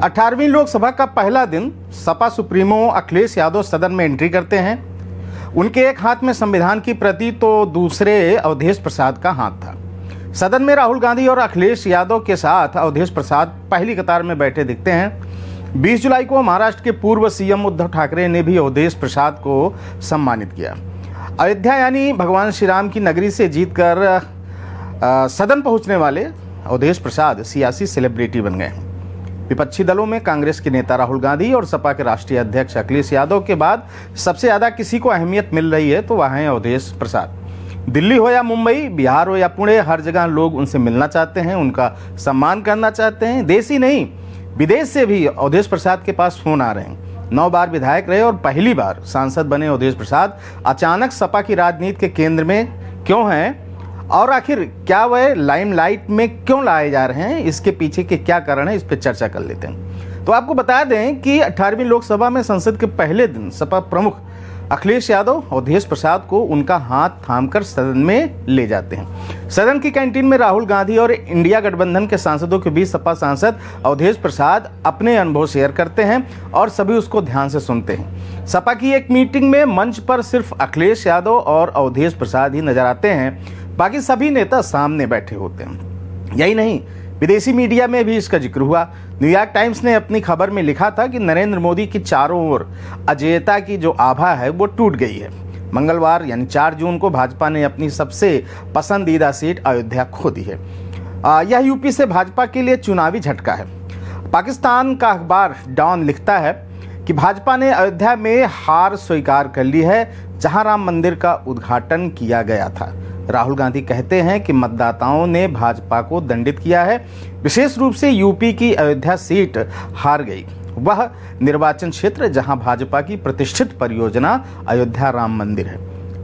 18वीं लोकसभा का पहला दिन सपा सुप्रीमो अखिलेश यादव सदन में एंट्री करते हैं। उनके एक हाथ में संविधान की प्रति तो दूसरे अवधेश प्रसाद का हाथ था। सदन में राहुल गांधी और अखिलेश यादव के साथ अवधेश प्रसाद पहली कतार में बैठे दिखते हैं। 20 जुलाई को महाराष्ट्र के पूर्व सीएम उद्धव ठाकरे ने भी अवधेश प्रसाद को सम्मानित किया। अयोध्या यानी भगवान श्री राम की नगरी से जीतकर सदन पहुंचने वाले अवधेश प्रसाद सियासी सेलिब्रिटी बन गए। विपक्षी दलों में कांग्रेस के नेता राहुल गांधी और सपा के राष्ट्रीय अध्यक्ष अखिलेश यादव के बाद सबसे ज्यादा किसी को अहमियत मिल रही है तो वह है अवधेश प्रसाद। दिल्ली हो या मुंबई, बिहार हो या पुणे, हर जगह लोग उनसे मिलना चाहते हैं, उनका सम्मान करना चाहते हैं। देश ही नहीं, विदेश से भी अवधेश प्रसाद के पास फोन आ रहे हैं। 9 बार विधायक रहे और पहली बार सांसद बने अवधेश प्रसाद अचानक सपा की राजनीति के केंद्र में क्यों हैं और आखिर क्या वह लाइमलाइट में क्यों लाए जा रहे हैं, इसके पीछे के क्या कारण है, इस पर चर्चा कर लेते हैं। तो आपको बता दें कि 18वीं लोकसभा में संसद के पहले दिन सपा प्रमुख अखिलेश यादव अवधेश प्रसाद को उनका हाथ थामकर सदन में ले जाते हैं। सदन की कैंटीन में राहुल गांधी और इंडिया गठबंधन के सांसदों के बीच सपा सांसद अवधेश प्रसाद अपने अनुभव शेयर करते हैं और सभी उसको ध्यान से सुनते हैं। सपा की एक मीटिंग में मंच पर सिर्फ अखिलेश यादव और अवधेश प्रसाद ही नजर आते हैं, बाकी सभी नेता सामने बैठे होते हैं। यही नहीं, विदेशी मीडिया में भी इसका जिक्र हुआ। न्यूयॉर्क टाइम्स ने अपनी खबर में लिखा था कि नरेंद्र मोदी की चारों ओर अजेयता की जो आभा है वो टूट गई है। मंगलवार यानी 4 जून को भाजपा ने अपनी सबसे पसंदीदा सीट अयोध्या खो दी है। यह यूपी से भाजपा के लिए चुनावी झटका है। पाकिस्तान का अखबार डॉन लिखता है कि भाजपा ने अयोध्या में हार स्वीकार कर ली है, जहां राम मंदिर का उद्घाटन किया गया था। राहुल गांधी कहते हैं कि मतदाताओं ने भाजपा को दंडित किया है, विशेष रूप से यूपी की अयोध्या सीट हार गई, वह निर्वाचन क्षेत्र जहां भाजपा की प्रतिष्ठित परियोजना अयोध्या राम मंदिर है।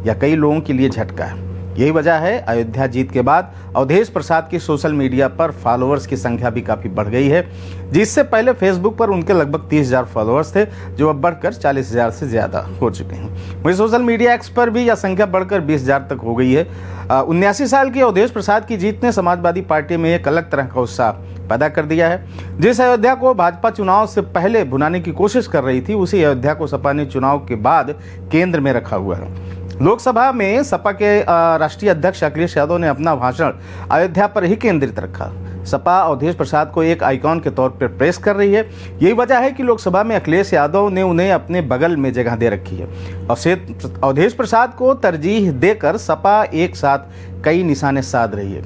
यह कई लोगों के लिए झटका है। यही वजह है अयोध्या जीत के बाद अवधेश प्रसाद की सोशल मीडिया पर फॉलोअर्स की संख्या भी काफी बढ़ गई है। जिससे पहले फेसबुक पर उनके लगभग 30,000 फॉलोअर्स थे, जो अब बढ़कर 40,000 से ज्यादा हो चुके हैं। वहीं सोशल मीडिया एक्स पर भी यह संख्या बढ़कर 20,000 तक हो गई है। 79 साल के अवधेश प्रसाद की जीत ने समाजवादी पार्टी में एक अलग तरह का उत्साह पैदा कर दिया है। जिस अयोध्या को भाजपा चुनाव से पहले भुनाने की कोशिश कर रही थी, उसी अयोध्या को सपा ने चुनाव के बाद केंद्र में रखा हुआ है। लोकसभा में सपा के राष्ट्रीय अध्यक्ष अखिलेश यादव ने अपना भाषण अयोध्या पर ही केंद्रित रखा। सपा अवधेश प्रसाद को एक आइकॉन के तौर पर पेश कर रही है। यही वजह है कि लोकसभा में अखिलेश यादव ने उन्हें अपने बगल में जगह दे रखी है। अवधेश प्रसाद को तरजीह देकर सपा एक साथ कई निशाने साध रही है।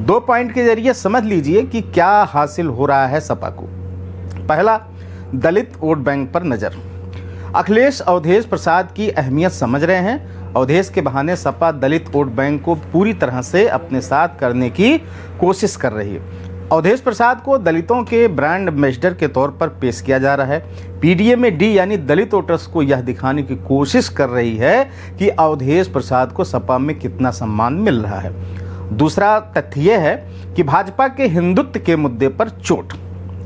2 पॉइंट के जरिए समझ लीजिए कि क्या हासिल हो रहा है सपा को। पहला, दलित वोट बैंक पर नजर। अखिलेश अवधेश प्रसाद की अहमियत समझ रहे हैं। अवधेश के बहाने सपा दलित वोट बैंक को पूरी तरह से अपने साथ करने की कोशिश कर रही है। अवधेश प्रसाद को दलितों के ब्रांड एम्बेसडर के तौर पर पेश किया जा रहा है। पीडीए में डी यानी दलित वोटर्स को यह दिखाने की कोशिश कर रही है कि अवधेश प्रसाद को सपा में कितना सम्मान मिल रहा है। दूसरा तथ्य यह है कि भाजपा के हिंदुत्व के मुद्दे पर चोट,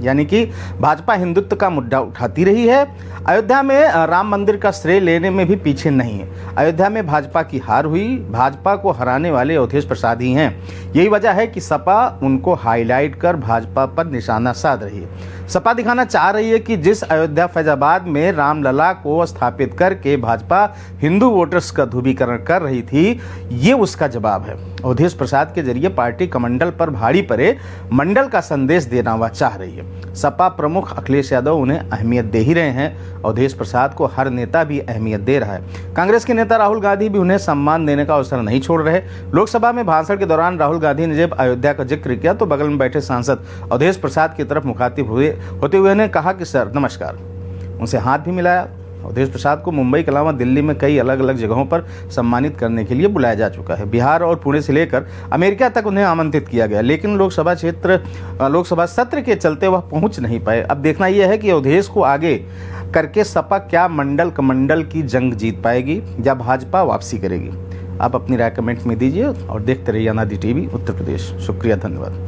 यानी कि भाजपा हिंदुत्व का मुद्दा उठाती रही है। अयोध्या में राम मंदिर का श्रेय लेने में भी पीछे नहीं है। अयोध्या में भाजपा की हार हुई, भाजपा को हराने वाले अवधेश प्रसाद ही हैं। यही वजह है कि सपा उनको हाईलाइट कर भाजपा पर निशाना साध रही है। सपा दिखाना चाह रही है कि जिस अयोध्या फैजाबाद में रामलला को स्थापित करके भाजपा हिंदू वोटर्स का ध्रुवीकरण कर रही थी, ये उसका जवाब है। अवधेश प्रसाद के जरिए पार्टी कमंडल पर भारी पड़े मंडल का संदेश देना वह चाह रही है। सपा प्रमुख अखिलेश यादव उन्हें अहमियत दे ही रहे हैं। अवधेश प्रसाद को हर नेता भी अहमियत दे रहा है। कांग्रेस के नेता राहुल गांधी भी उन्हें सम्मान देने का अवसर नहीं छोड़ रहे। लोकसभा में भाषण के दौरान राहुल गांधी ने जब अयोध्या का जिक्र किया तो बगल में बैठे सांसद अवधेश प्रसाद की तरफ मुखातिब होते हुए ने कहा कि सर नमस्कार। उनसे हाथ भी मिलाया। अवधेश प्रसाद को मुंबई के अलावा दिल्ली में कई अलग अलग जगहों पर सम्मानित करने के लिए बुलाया जा चुका है। बिहार और पुणे से लेकर अमेरिका तक उन्हें आमंत्रित किया गया, लेकिन लोकसभा सत्र के चलते वह पहुंच नहीं पाए। अब देखना यह है कि अवधेश को आगे करके सपा क्या मंडल कमंडल की जंग जीत पाएगी या भाजपा वापसी करेगी। आप अपनी राय कमेंट में दीजिए और देखते रहिए अनादि टीवी उत्तर प्रदेश। शुक्रिया, धन्यवाद।